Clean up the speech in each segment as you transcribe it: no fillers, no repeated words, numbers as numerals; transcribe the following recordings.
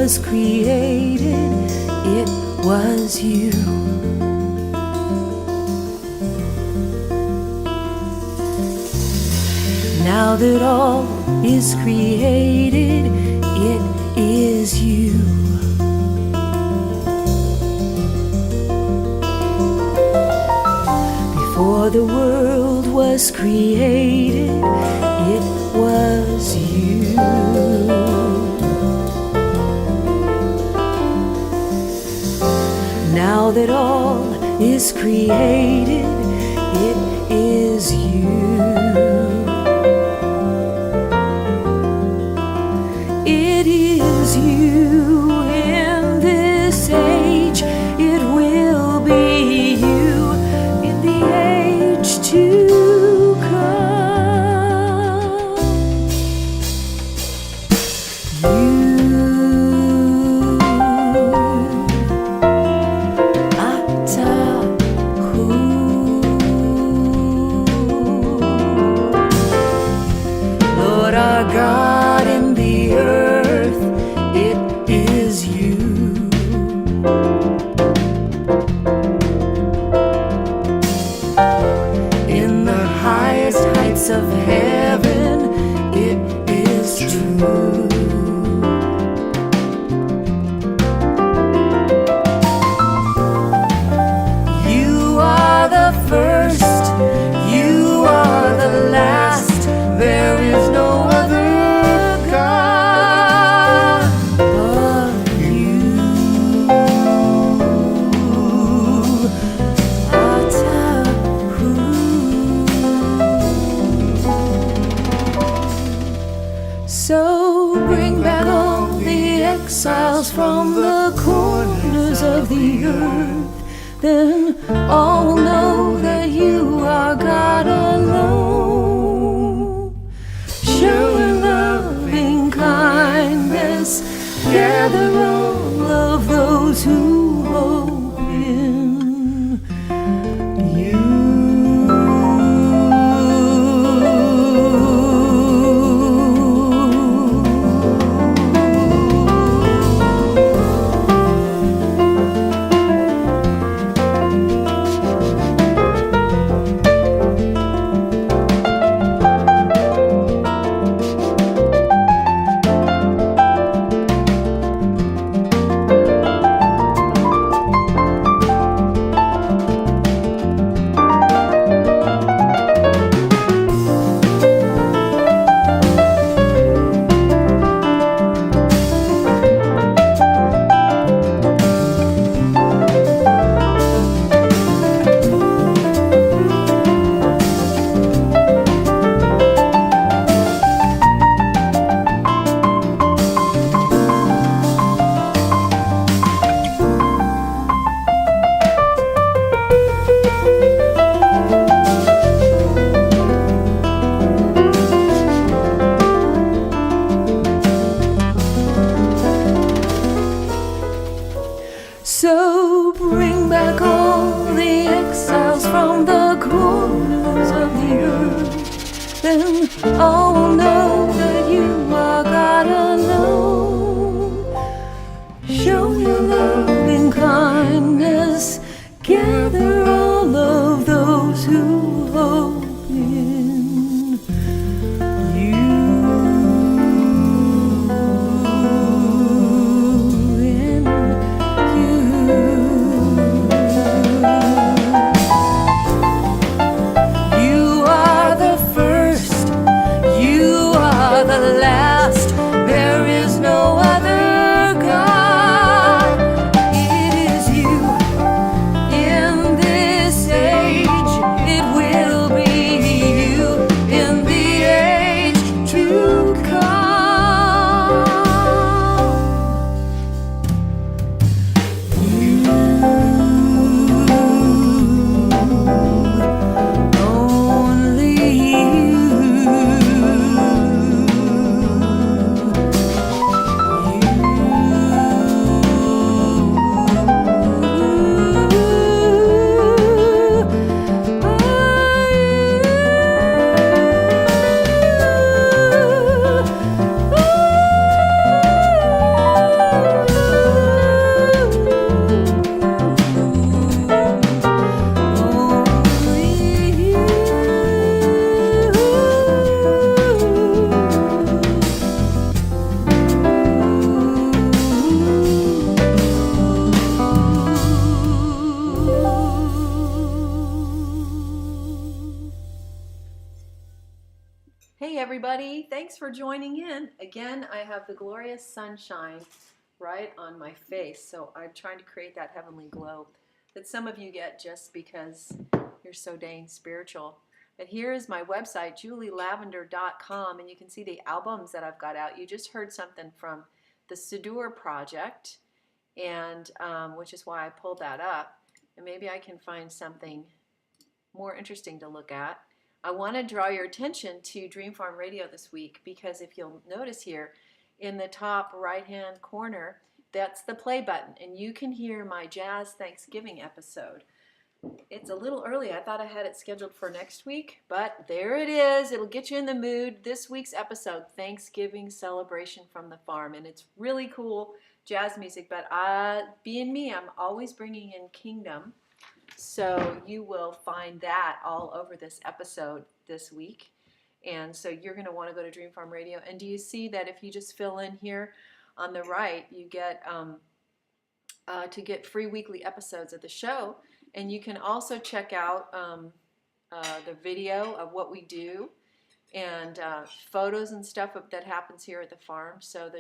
was created, it was you. Now that all is created, it is you. Before the world was created, it was you. Now that all is created, it is you. It is you in this age, it will be you in the age to come. Lord our God in the earth, it is you. In the highest heights of heaven, it is true. You are the first, you are the last, there is no other God but you. So bring back all the exiles from the corners of the earth, then all will know that you are God alone. Show your loving kindness, gather all of those who hope in you. So bring back all the exiles from the corners of the earth, then all will know that you are God alone. Show your loving kindness, gather all of those who hope in you. You are the first, you are Hey everybody, thanks for joining in. Again, I have the glorious sunshine right on my face, so I'm trying to create that heavenly glow that some of you get just because you're so dang spiritual. But here is my website, julielavender.com, and you can see the albums that I've got out. You just heard something from the Sudur Project, and which is why I pulled that up. And maybe I can find something more interesting to look at. I want to draw your attention to Dream Farm Radio this week because if you'll notice here in the top right hand corner, that's the play button, and you can hear my Jazz Thanksgiving episode. It's a little early. I thought I had it scheduled for next week, but there it is. It'll get you in the mood. This week's episode, Thanksgiving Celebration from the Farm, and it's really cool jazz music, but being me, I'm always bringing in kingdom. So you will find that all over this episode this week. And so you're going to want to go to Dream Farm Radio. And do you see that if you just fill in here on the right, you get to get free weekly episodes of the show. And you can also check out the video of what we do and photos and stuff that happens here at the farm. So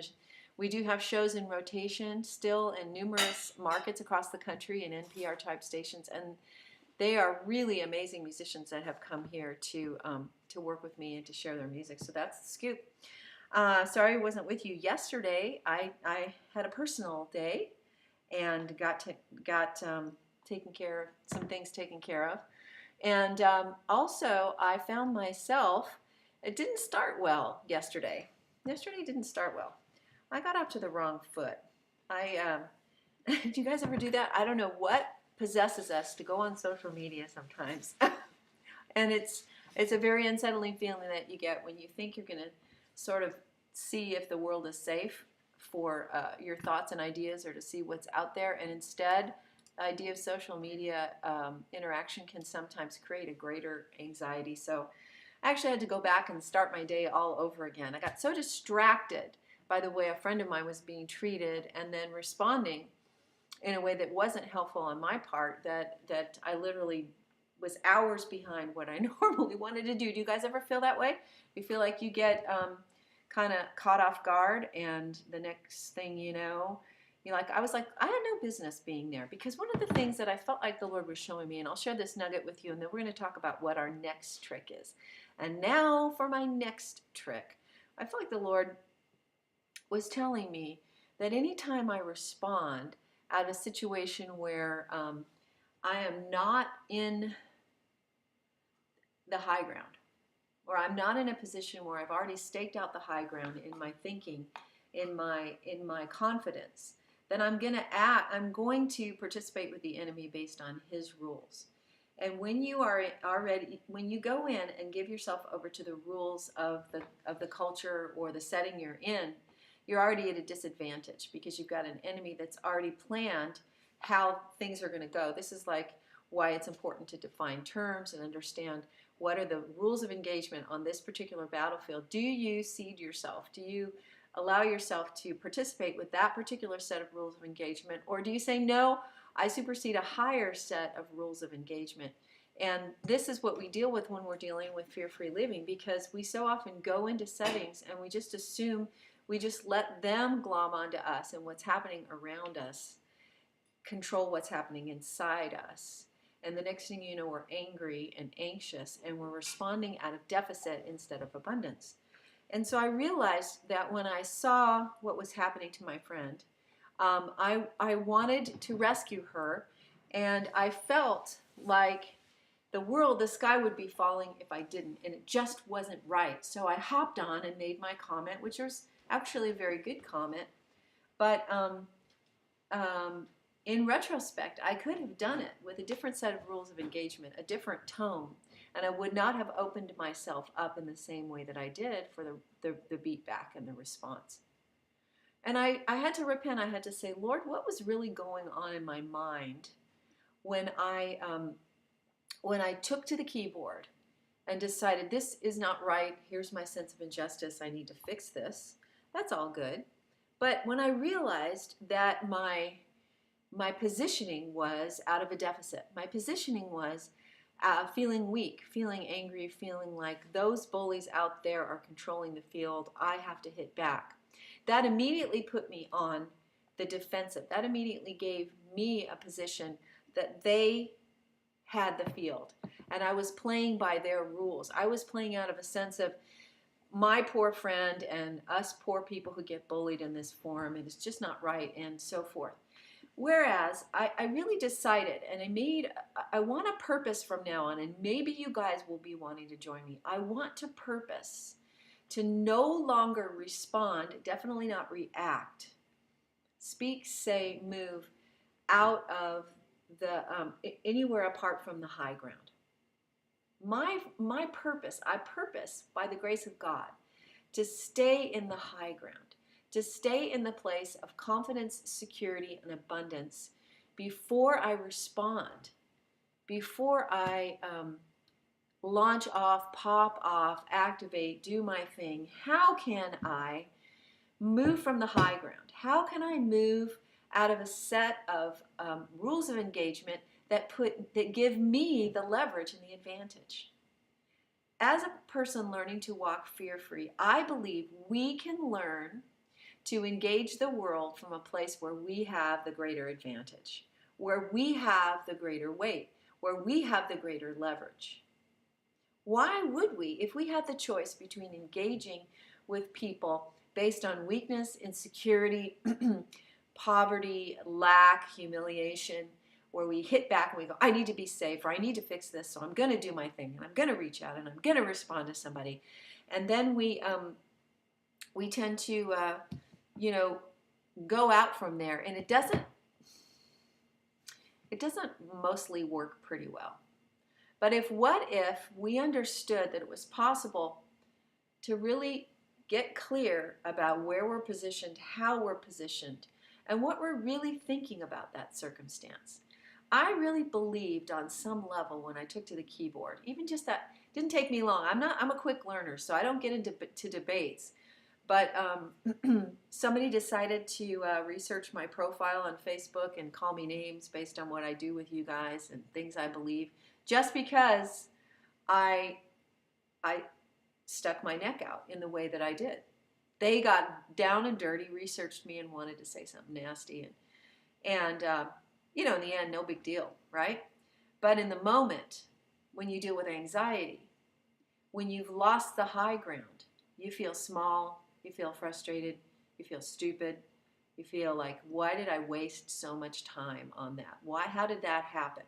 we do have shows in rotation still in numerous markets across the country and NPR type stations, and they are really amazing musicians that have come here to work with me and to share their music. So that's the scoop. Sorry I wasn't with you yesterday. I had a personal day and got taken care of, some things taken care of. And also I found myself, it didn't start well yesterday. Yesterday didn't start well. I got off to the wrong foot. Do you guys ever do that? I don't know what possesses us to go on social media sometimes. And it's a very unsettling feeling that you get when you think you're going to sort of see if the world is safe for your thoughts and ideas or to see what's out there. And instead, the idea of social media interaction can sometimes create a greater anxiety. So I actually had to go back and start my day all over again. I got so distracted by the way a friend of mine was being treated and then responding in a way that wasn't helpful on my part that I literally was hours behind what I normally wanted to do. Do you guys ever feel that way? You feel like you get kind of caught off guard, and the next thing you know, you're like, I was like, I had no business being there, because one of the things that I felt like the Lord was showing me, and I'll share this nugget with you, and then we're going to talk about what our next trick is. And now for my next trick. I feel like the Lord was telling me that anytime I respond at a situation where I am not in the high ground, or I'm not in a position where I've already staked out the high ground in my thinking, in my confidence, then I'm going to participate with the enemy based on his rules. And when you when you go in and give yourself over to the rules of the culture or the setting you're in, you're already at a disadvantage because you've got an enemy that's already planned how things are going to go. This is like why it's important to define terms and understand what are the rules of engagement on this particular battlefield. Do you cede yourself? Do you allow yourself to participate with that particular set of rules of engagement? Or do you say, no, I supersede a higher set of rules of engagement? And this is what we deal with when we're dealing with fear-free living, because we so often go into settings and we just assume, we just let them glom onto us, and what's happening around us control what's happening inside us. And the next thing you know, we're angry and anxious, and we're responding out of deficit instead of abundance. And so I realized that when I saw what was happening to my friend, I wanted to rescue her, and I felt like the sky would be falling if I didn't, and it just wasn't right. So I hopped on and made my comment, which was actually a very good comment. But in retrospect, I could have done it with a different set of rules of engagement, a different tone, and I would not have opened myself up in the same way that I did for the beat back and the response. And I had to repent. I had to say, Lord, what was really going on in my mind when I took to the keyboard and decided this is not right, here's my sense of injustice, I need to fix this. That's all good. But when I realized that my positioning was out of a deficit, my positioning was feeling weak, feeling angry, feeling like those bullies out there are controlling the field. I have to hit back. That immediately put me on the defensive. That immediately gave me a position that they had the field. And I was playing by their rules. I was playing out of a sense of my poor friend and us poor people who get bullied in this form, and it's just not right, and so forth. Whereas I really decided, and I want a purpose from now on, and maybe you guys will be wanting to join me. I want to purpose to no longer respond, definitely not react, speak, say, move out of the anywhere apart from the high ground. My purpose, I purpose by the grace of God to stay in the high ground, to stay in the place of confidence, security, and abundance before I respond, before I launch off, pop off, activate, do my thing. How can I move from the high ground? How can I move out of a set of rules of engagement that give me the leverage and the advantage? As a person learning to walk fear-free, I believe we can learn to engage the world from a place where we have the greater advantage, where we have the greater weight, where we have the greater leverage. Why would we, if we had the choice between engaging with people based on weakness, insecurity, poverty, lack, humiliation, where we hit back and we go, I need to be safe, or I need to fix this, so I'm going to do my thing, and I'm going to reach out, and I'm going to respond to somebody. And then we tend to, go out from there, and it doesn't mostly work pretty well. But what if we understood that it was possible to really get clear about where we're positioned, how we're positioned, and what we're really thinking about that circumstance? I really believed on some level when I took to the keyboard, even just that didn't take me long. I'm a quick learner, so I don't get into debates. But somebody decided to research my profile on Facebook and call me names based on what I do with you guys and things I believe, just because I stuck my neck out in the way that I did. They got down and dirty, researched me, and wanted to say something nasty. And in the end, no big deal, right? But in the moment, when you deal with anxiety, when you've lost the high ground, you feel small, you feel frustrated, you feel stupid, you feel like, why did I waste so much time on that? How did that happen?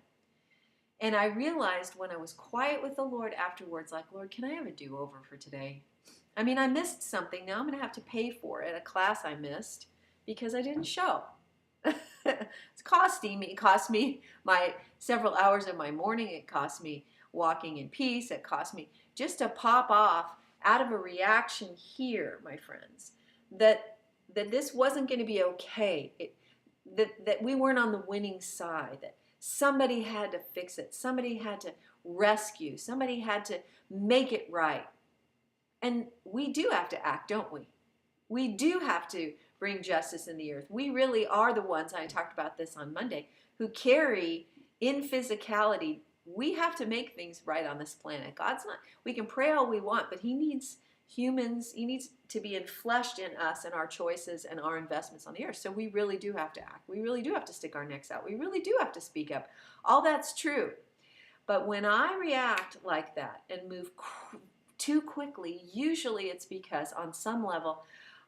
And I realized when I was quiet with the Lord afterwards, like, Lord, can I have a do-over for today? I mean, I missed something. Now I'm going to have to pay for it, a class I missed because I didn't show. It's costing me. It cost me my several hours of my morning. It cost me walking in peace. It cost me just to pop off out of a reaction here, my friends, that this wasn't going to be okay, that we weren't on the winning side, that somebody had to fix it, somebody had to rescue, somebody had to make it right. And we do have to act, don't we? We do have to bring justice in the earth. We really are the ones, and I talked about this on Monday, who carry in physicality. We have to make things right on this planet. God's not, we can pray all we want, but he needs humans, he needs to be enfleshed in us and our choices and our investments on the earth. So we really do have to act. We really do have to stick our necks out. We really do have to speak up. All that's true. But when I react like that and move too quickly, usually it's because on some level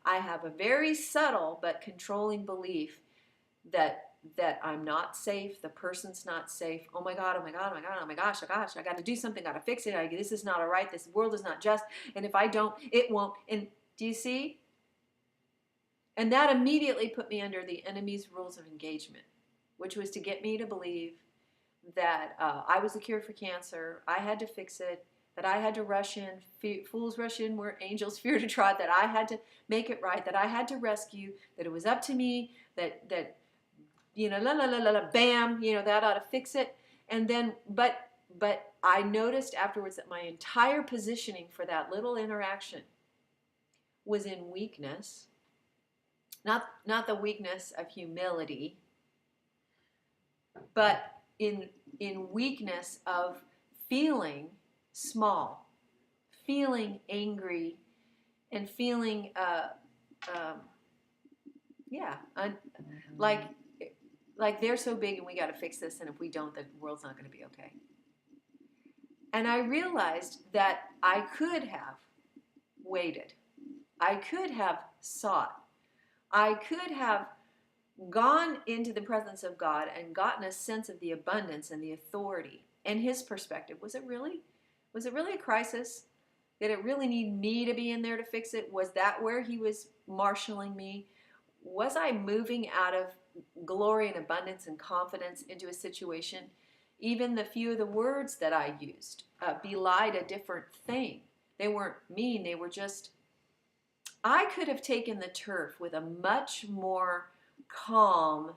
I have a very subtle but controlling belief that I'm not safe, the person's not safe. Oh my God, oh my God, oh my God, oh my gosh, I got to do something, got to fix it. This is not all right. This world is not just. And if I don't, it won't. And do you see? And that immediately put me under the enemy's rules of engagement, which was to get me to believe that I was the cure for cancer. I had to fix it, that I had to rush in. Fools rush in where angels fear to trot, that I had to make it right, that I had to rescue, that it was up to me, that bam, that ought to fix it. And then, but I noticed afterwards that my entire positioning for that little interaction was in weakness, not the weakness of humility, but in weakness of feeling small, feeling angry, and feeling, like they're so big and we got to fix this, and if we don't, the world's not going to be okay. And I realized that I could have waited. I could have sought. I could have gone into the presence of God and gotten a sense of the abundance and the authority and his perspective. Was it really a crisis? Did it really need me to be in there to fix it? Was that where he was marshaling me? Was I moving out of glory and abundance and confidence into a situation? Even the few of the words that I used belied a different thing. They weren't mean. They were just, I could have taken the turf with a much more calm,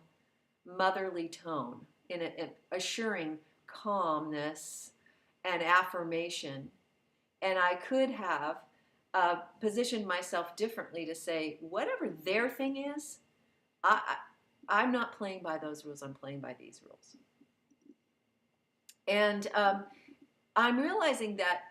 motherly tone, in an assuring calmness and affirmation. And I could have positioned myself differently to say, whatever their thing is, I'm not playing by those rules. I'm playing by these rules. And I'm realizing that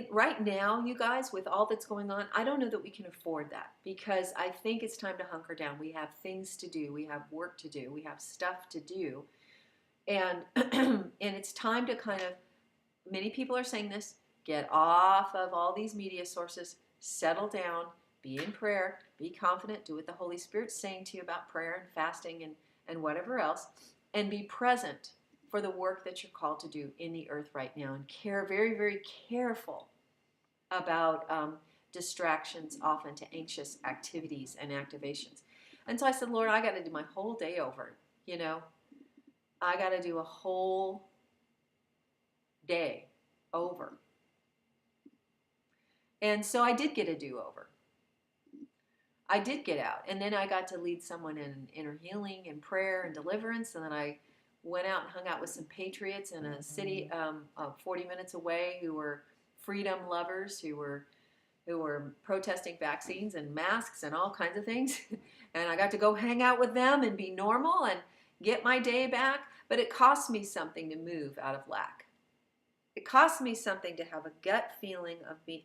right now, you guys, with all that's going on, I don't know that we can afford that, because I think it's time to hunker down. We have things to do. We have work to do. We have stuff to do. And, and it's time to kind of, many people are saying this, get off of all these media sources, settle down, be in prayer, be confident, do what the Holy Spirit's saying to you about prayer and fasting and whatever else, and be present for the work that you're called to do in the earth right now, and care, very, very careful about distractions off into anxious activities and activations. And so I said, Lord, I got to do my whole day over, you know. I got to do a whole day over. And so I did get a do-over. I did get out. And then I got to lead someone in inner healing and prayer and deliverance. And then I went out and hung out with some patriots in a city 40 minutes away who were freedom lovers, who were protesting vaccines and masks and all kinds of things. And I got to go hang out with them and be normal and get my day back. But it cost me something to move out of lack. It cost me something to have a gut feeling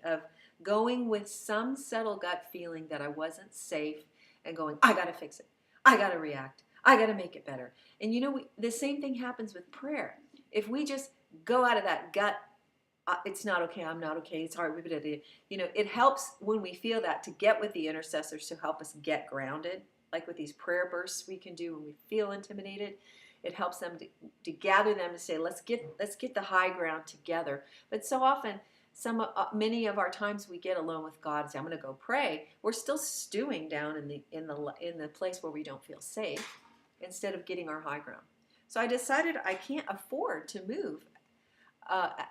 of going with some subtle gut feeling that I wasn't safe, and going, I got to fix it. I got to react. I got to make it better. And you know, the same thing happens with prayer. If we just go out of that gut, it's not okay, I'm not okay, it's hard, you know, it helps when we feel that to get with the intercessors to help us get grounded, like with these prayer bursts we can do when we feel intimidated. It helps them to gather them to say, let's get the high ground together. But so often, many of our times we get alone with God and say, I'm going to go pray. We're still stewing down in the place where we don't feel safe, instead of getting our high ground. So I decided I can't afford to move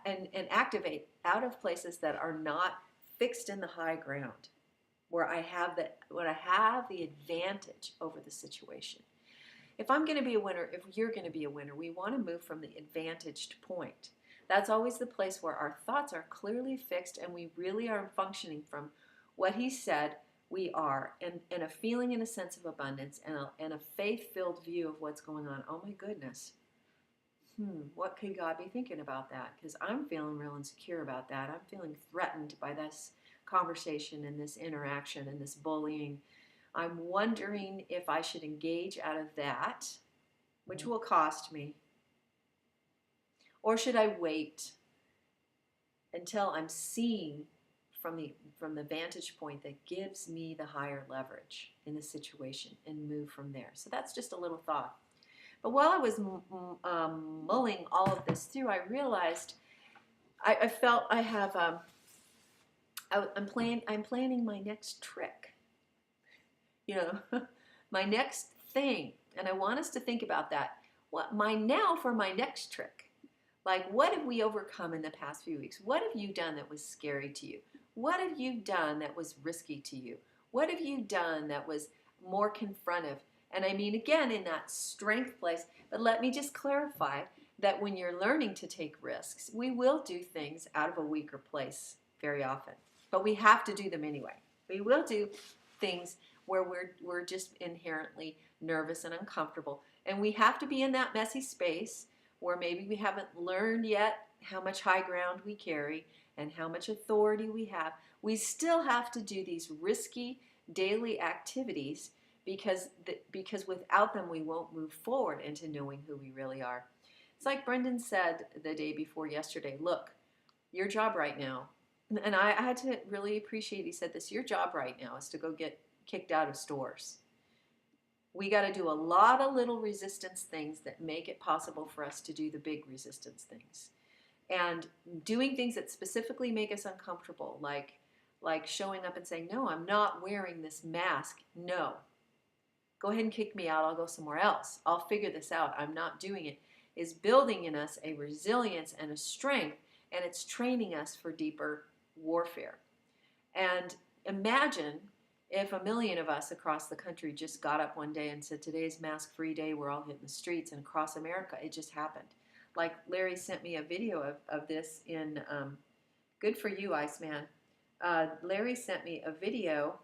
and activate out of places that are not fixed in the high ground, where I have the advantage over the situation. If I'm going to be a winner, if you're going to be a winner, we want to move from the advantaged point. That's always the place where our thoughts are clearly fixed and we really are functioning from what he said we are, and a feeling and a sense of abundance, and a faith-filled view of what's going on. Oh my goodness. What could God be thinking about that? Because I'm feeling real insecure about that. I'm feeling threatened by this conversation and this interaction and this bullying. I'm wondering if I should engage out of that, which will cost me, or should I wait until I'm seeing from the vantage point that gives me the higher leverage in the situation, and move from there. So that's just a little thought. But while I was mulling all of this through, I realized I felt I have I'm planning my next trick. You know, my next thing. And I want us to think about that. For my next trick. Like, what have we overcome in the past few weeks? What have you done that was scary to you? What have you done that was risky to you? What have you done that was more confrontive? And I mean, again, in that strength place. But let me just clarify that when you're learning to take risks, we will do things out of a weaker place very often. But we have to do them anyway. We will do things where we're just inherently nervous and uncomfortable. And we have to be in that messy space where maybe we haven't learned yet how much high ground we carry and how much authority we have, we still have to do these risky daily activities because without them we won't move forward into knowing who we really are. It's like Brendan said the day before yesterday, look, your job right now, and I had to really appreciate, he said this, your job right now is to go get kicked out of stores. We got to do a lot of little resistance things that make it possible for us to do the big resistance things. And doing things that specifically make us uncomfortable, like showing up and saying, no, I'm not wearing this mask. No. Go ahead and kick me out. I'll go somewhere else. I'll figure this out. I'm not doing it. Is building in us a resilience and a strength, and it's training us for deeper warfare. And imagine if 1 million of us across the country just got up one day and said, today's mask-free day, we're all hitting the streets, and across America, it just happened. Like Larry sent me a video of this in, good for you, Iceman. Larry sent me a video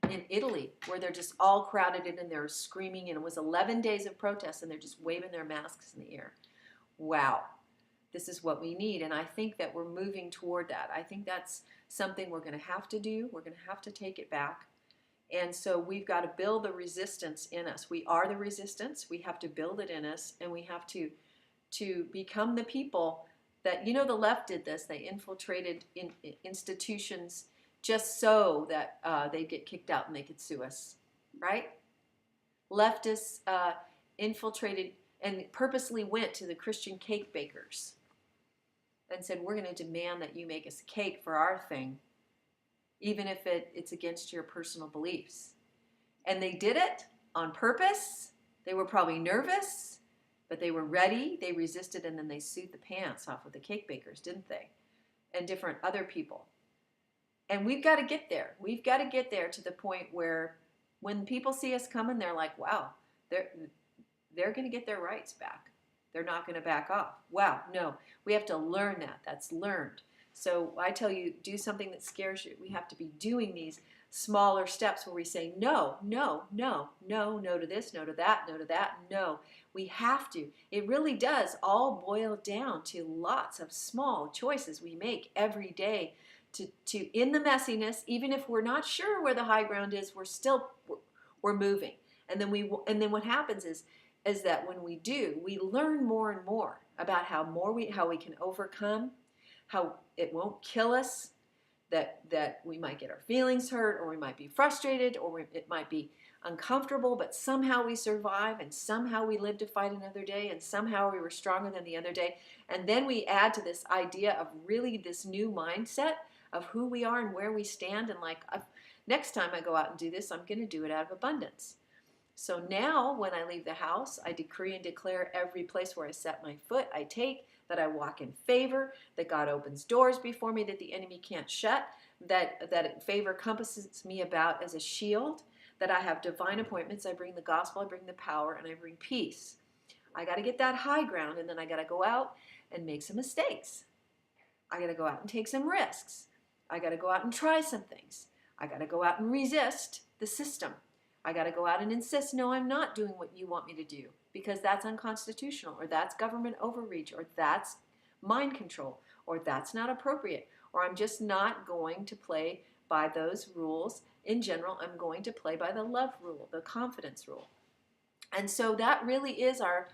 in Italy where they're just all crowded in and they're screaming, and it was 11 days of protests and they're just waving their masks in the air. Wow. This is what we need, and I think that we're moving toward that. I think that's something we're going to have to do. We're going to have to take it back. And so we've got to build the resistance in us. We are the resistance. We have to build it in us, and we have to become the people that, the left did this. They infiltrated institutions just so that they'd get kicked out and they could sue us, right? Leftists infiltrated and purposely went to the Christian cake bakers and said, we're going to demand that you make us a cake for our thing, even if it's against your personal beliefs. And they did it on purpose. They were probably nervous, but they were ready. They resisted, and then they sued the pants off of the cake bakers, didn't they? And different other people. And we've got to get there. We've got to get there to the point where when people see us coming, they're like, wow, they're going to get their rights back. They're not going to back off. Wow, no, we have to learn that. That's learned. So I tell you, do something that scares you. We have to be doing these smaller steps where we say, no, no, no, no, no to this, no to that, no to that, no. We have to. It really does all boil down to lots of small choices we make every day to in the messiness, even if we're not sure where the high ground is, we're moving. And then what happens is that when we do, we learn more and more about how we can overcome, how it won't kill us, that we might get our feelings hurt, or we might be frustrated, or it might be uncomfortable, but somehow we survive, and somehow we live to fight another day, and somehow we were stronger than the other day. And then we add to this idea of really this new mindset of who we are and where we stand, and next time I go out and do this, I'm going to do it out of abundance. So now when I leave the house, I decree and declare every place where I set my foot, I take, that I walk in favor, that God opens doors before me that the enemy can't shut, that favor compasses me about as a shield, that I have divine appointments, I bring the gospel, I bring the power, and I bring peace. I got to get that high ground, and then I got to go out and make some mistakes. I got to go out and take some risks. I got to go out and try some things. I got to go out and resist the system. I got to go out and insist, no, I'm not doing what you want me to do, because that's unconstitutional, or that's government overreach, or that's mind control, or that's not appropriate, or I'm just not going to play by those rules. In general, I'm going to play by the love rule, the confidence rule. And so that really is our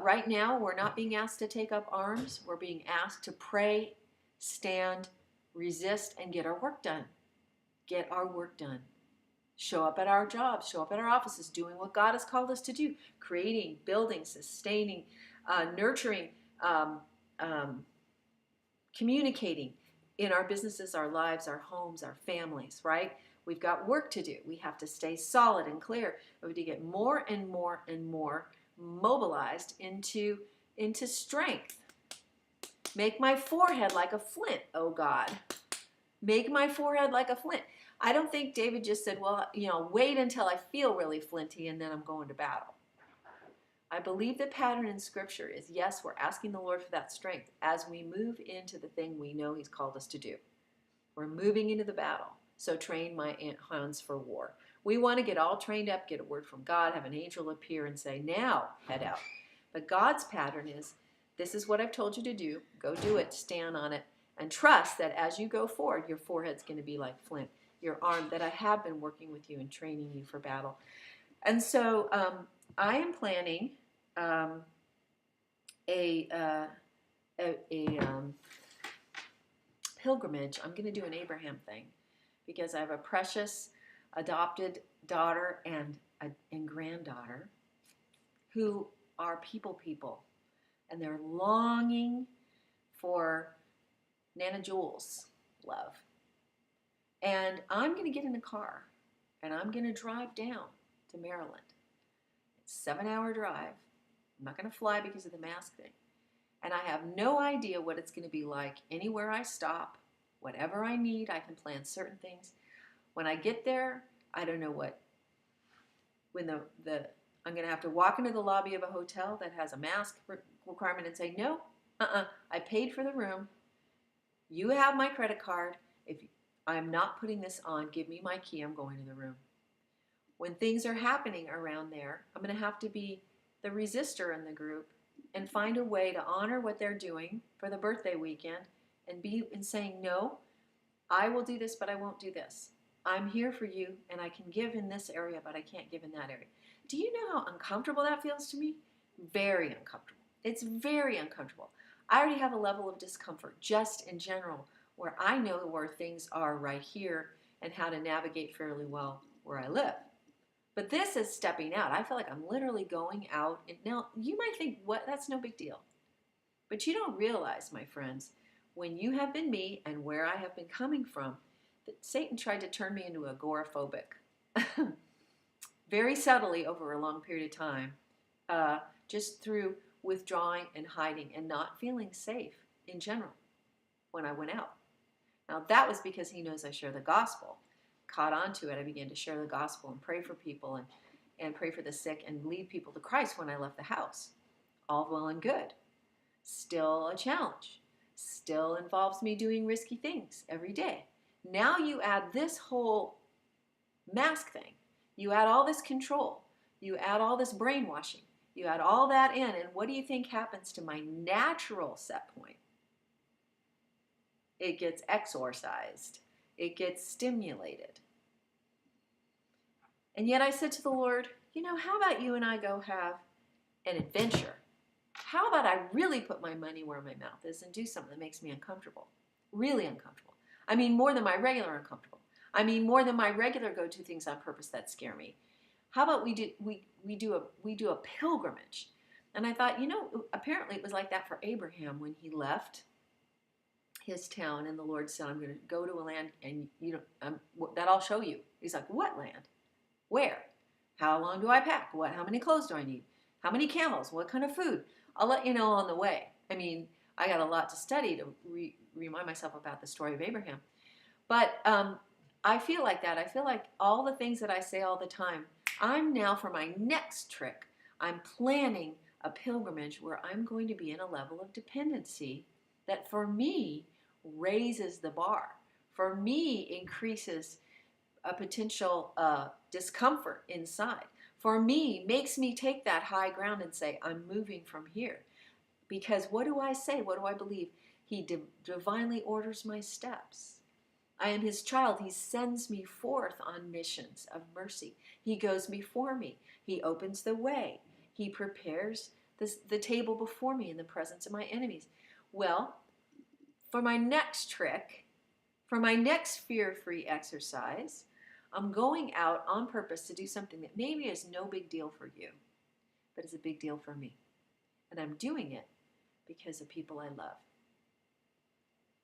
right now, we're not being asked to take up arms. We're being asked to pray, stand, resist, and get our work done. Get our work done. Show up at our jobs, show up at our offices, doing what God has called us to do, creating, building, sustaining, nurturing, communicating in our businesses, our lives, our homes, our families, right? We've got work to do. We have to stay solid and clear. We have to get more and more and more mobilized into strength. Make my forehead like a flint, oh God. Make my forehead like a flint. I don't think David just said, well, wait until I feel really flinty and then I'm going to battle. I believe the pattern in Scripture is, yes, we're asking the Lord for that strength as we move into the thing we know He's called us to do. We're moving into the battle. So train my hands for war. We want to get all trained up, get a word from God, have an angel appear and say, now head out. But God's pattern is, this is what I've told you to do. Go do it, stand on it, and trust that as you go forward, your forehead's going to be like flint. Your arm, that I have been working with you and training you for battle. And so I am planning a pilgrimage. I'm going to do an Abraham thing because I have a precious adopted daughter and granddaughter who are people, and they're longing for Nana Jules' love. And I'm going to get in a car, and I'm going to drive down to Maryland. It's a 7-hour drive. I'm not going to fly because of the mask thing. And I have no idea what it's going to be like anywhere I stop. Whatever I need, I can plan certain things. When I get there, I don't know what. When I'm going to have to walk into the lobby of a hotel that has a mask requirement and say, no, I paid for the room. You have my credit card. If I'm not putting this on, give me my key. I'm going to the room. When things are happening around there, I'm going to have to be the resistor in the group and find a way to honor what they're doing for the birthday weekend and be in saying, no, I will do this, but I won't do this. I'm here for you, and I can give in this area, but I can't give in that area. Do you know how uncomfortable that feels to me? Very uncomfortable. It's very uncomfortable. I already have a level of discomfort just in general where I know where things are right here and how to navigate fairly well where I live. But this is stepping out. I feel like I'm literally going out. And now, you might think, what? That's no big deal. But you don't realize, my friends, when you have been me and where I have been coming from, that Satan tried to turn me into agoraphobic. Very subtly over a long period of time, just through withdrawing and hiding and not feeling safe in general when I went out. Now, that was because he knows I share the gospel. Caught on to it, I began to share the gospel and pray for people and pray for the sick and lead people to Christ when I left the house. All well and good. Still a challenge. Still involves me doing risky things every day. Now you add this whole mask thing. You add all this control. You add all this brainwashing. You add all that in, and what do you think happens to my natural set point? It gets exorcised. It gets stimulated. And yet I said to the Lord, how about you and I go have an adventure? How about I really put my money where my mouth is and do something that makes me uncomfortable? Really uncomfortable. I mean, more than my regular uncomfortable. I mean, more than my regular go-to things on purpose that scare me. How about we do a pilgrimage? And I thought, apparently it was like that for Abraham when he left his town, and the Lord said, I'm going to go to a land, and that I'll show you. He's like, what land? Where? How long do I pack? How many clothes do I need? How many camels? What kind of food? I'll let you know on the way. I mean, I got a lot to study to remind myself about the story of Abraham. But I feel like that. I feel like all the things that I say all the time, I'm now, for my next trick, I'm planning a pilgrimage where I'm going to be in a level of dependency that for me raises the bar. For me increases a potential discomfort inside. For me makes me take that high ground and say, I'm moving from here. Because what do I say? What do I believe? He divinely orders my steps. I am his child. He sends me forth on missions of mercy. He goes before me. He opens the way. He prepares the table before me in the presence of my enemies. Well, for my next trick, for my next FearFree exercise, I'm going out on purpose to do something that maybe is no big deal for you, but is a big deal for me. And I'm doing it because of people I love.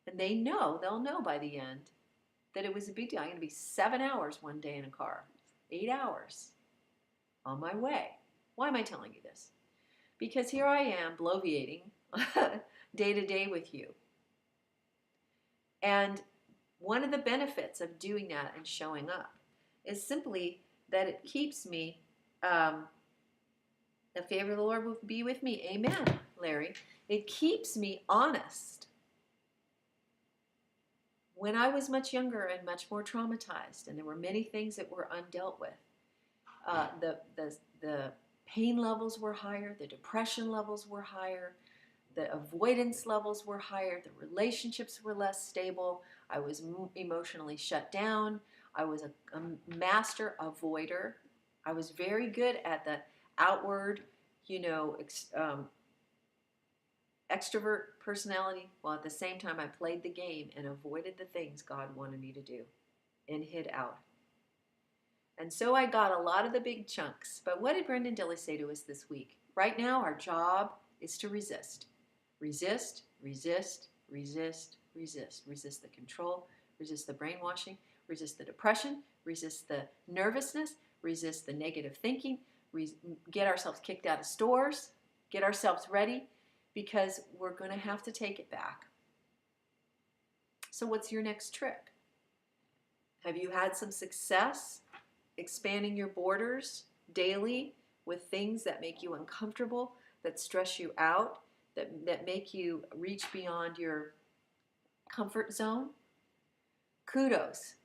And they'll know by the end that it was a big deal. I'm going to be 7 hours one day in a car, 8 hours on my way. Why am I telling you this? Because here I am bloviating day to day with you. And one of the benefits of doing that and showing up is simply that it keeps me, the favor of the Lord will be with me. Amen, Larry. It keeps me honest when I was much younger and much more traumatized, and there were many things that were undealt with, the pain levels were higher, the depression levels were higher, the avoidance levels were higher, the relationships were less stable, I was emotionally shut down, I was a master avoider. I was very good at the outward, extrovert personality, while at the same time I played the game and avoided the things God wanted me to do and hid out. And so I got a lot of the big chunks. But what did Brendan Dilley say to us this week? Right now, our job is to resist. Resist, resist, resist, resist. Resist the control, resist the brainwashing, resist the depression, resist the nervousness, resist the negative thinking, get ourselves kicked out of stores, get ourselves ready, because we're going to have to take it back. So what's your next trick? Have you had some success expanding your borders daily with things that make you uncomfortable, that stress you out, that make you reach beyond your comfort zone? Kudos.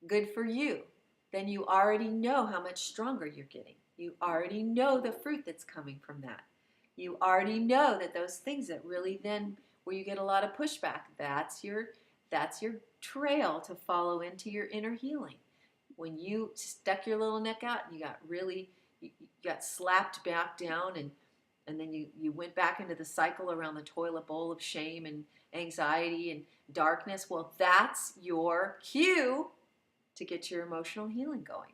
Good for you. Then you already know how much stronger you're getting. You already know the fruit that's coming from that. You already know that those things that really then, where you get a lot of pushback, that's your trail to follow into your inner healing. When you stuck your little neck out and you got slapped back down, and then you went back into the cycle around the toilet bowl of shame and anxiety and darkness, well, that's your cue to get your emotional healing going.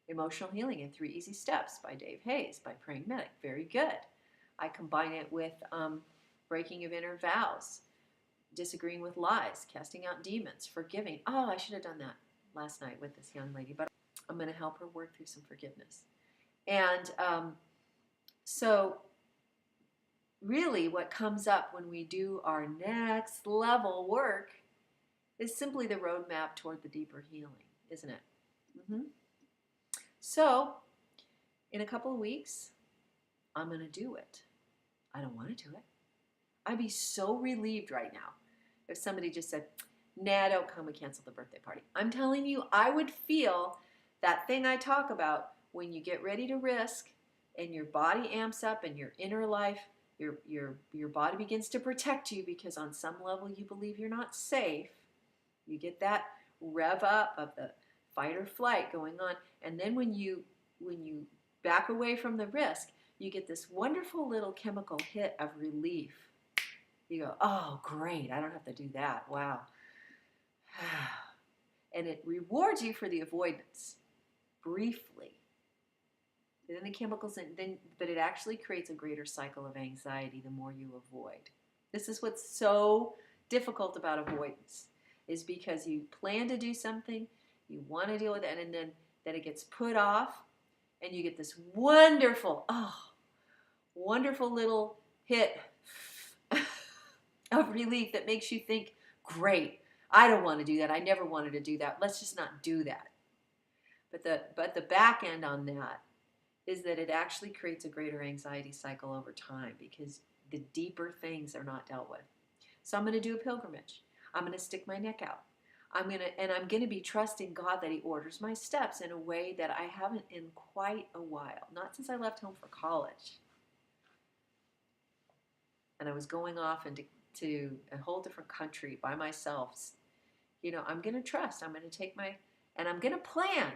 Emotional Healing in 3 Easy Steps by Dave Hayes, by Praying Medic. Very good. I combine it with breaking of inner vows, disagreeing with lies, casting out demons, forgiving. Oh, I should have done that last night with this young lady, but I'm going to help her work through some forgiveness. And so really what comes up when we do our next level work is simply the roadmap toward the deeper healing, isn't it? Mm-hmm. So in a couple of weeks, I'm going to do it. I don't want to do it. I'd be so relieved right now if somebody just said, nah, don't come and cancel the birthday party. I'm telling you, I would feel that thing I talk about when you get ready to risk and your body amps up and your inner life, your body begins to protect you because on some level you believe you're not safe. You get that rev up of the fight or flight going on. And then when you back away from the risk, you get this wonderful little chemical hit of relief. You go, oh, great, I don't have to do that. Wow. And it rewards you for the avoidance briefly. And then the chemicals, but it actually creates a greater cycle of anxiety the more you avoid. This is what's so difficult about avoidance, is because you plan to do something, you want to deal with it, and then it gets put off, and you get this wonderful little hit of relief that makes you think, great, I don't want to do that. I never wanted to do that. Let's just not do that. But the back end on that is that it actually creates a greater anxiety cycle over time because the deeper things are not dealt with. So I'm going to do a pilgrimage. I'm going to stick my neck out. I'm going to be trusting God that He orders my steps in a way that I haven't in quite a while. Not since I left home for college. And I was going off into a whole different country by myself. I'm going to trust. I'm going to and I'm going to plan.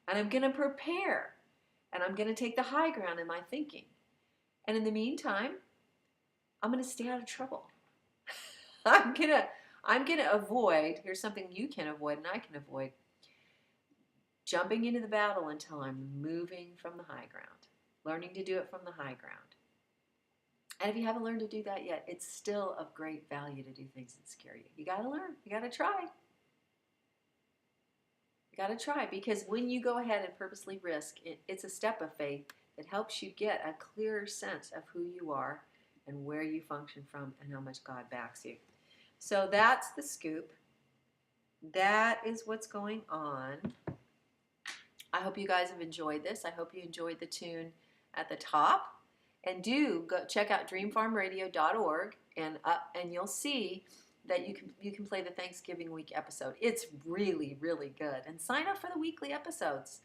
And I'm going to prepare. And I'm going to take the high ground in my thinking. And in the meantime, I'm going to stay out of trouble. I'm going to avoid, here's something you can avoid and I can avoid, jumping into the battle until I'm moving from the high ground. Learning to do it from the high ground. And if you haven't learned to do that yet, it's still of great value to do things that scare you. You got to learn. You got to try. You got to try, because when you go ahead and purposely risk, it's a step of faith that helps you get a clearer sense of who you are and where you function from and how much God backs you. So that's the scoop. That is what's going on. I hope you guys have enjoyed this. I hope you enjoyed the tune at the top. And do go check out dreamfarmradio.org and you'll see that you can play the Thanksgiving week episode. It's really, really good. And sign up for the weekly episodes.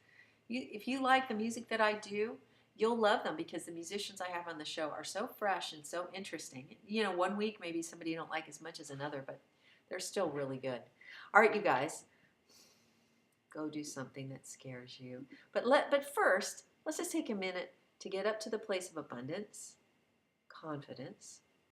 If you like the music that I do, you'll love them because the musicians I have on the show are so fresh and so interesting. You know, one week maybe somebody you don't like as much as another, but they're still really good. All right, you guys, go do something that scares you. But first, let's just take a minute to get up to the place of abundance, confidence,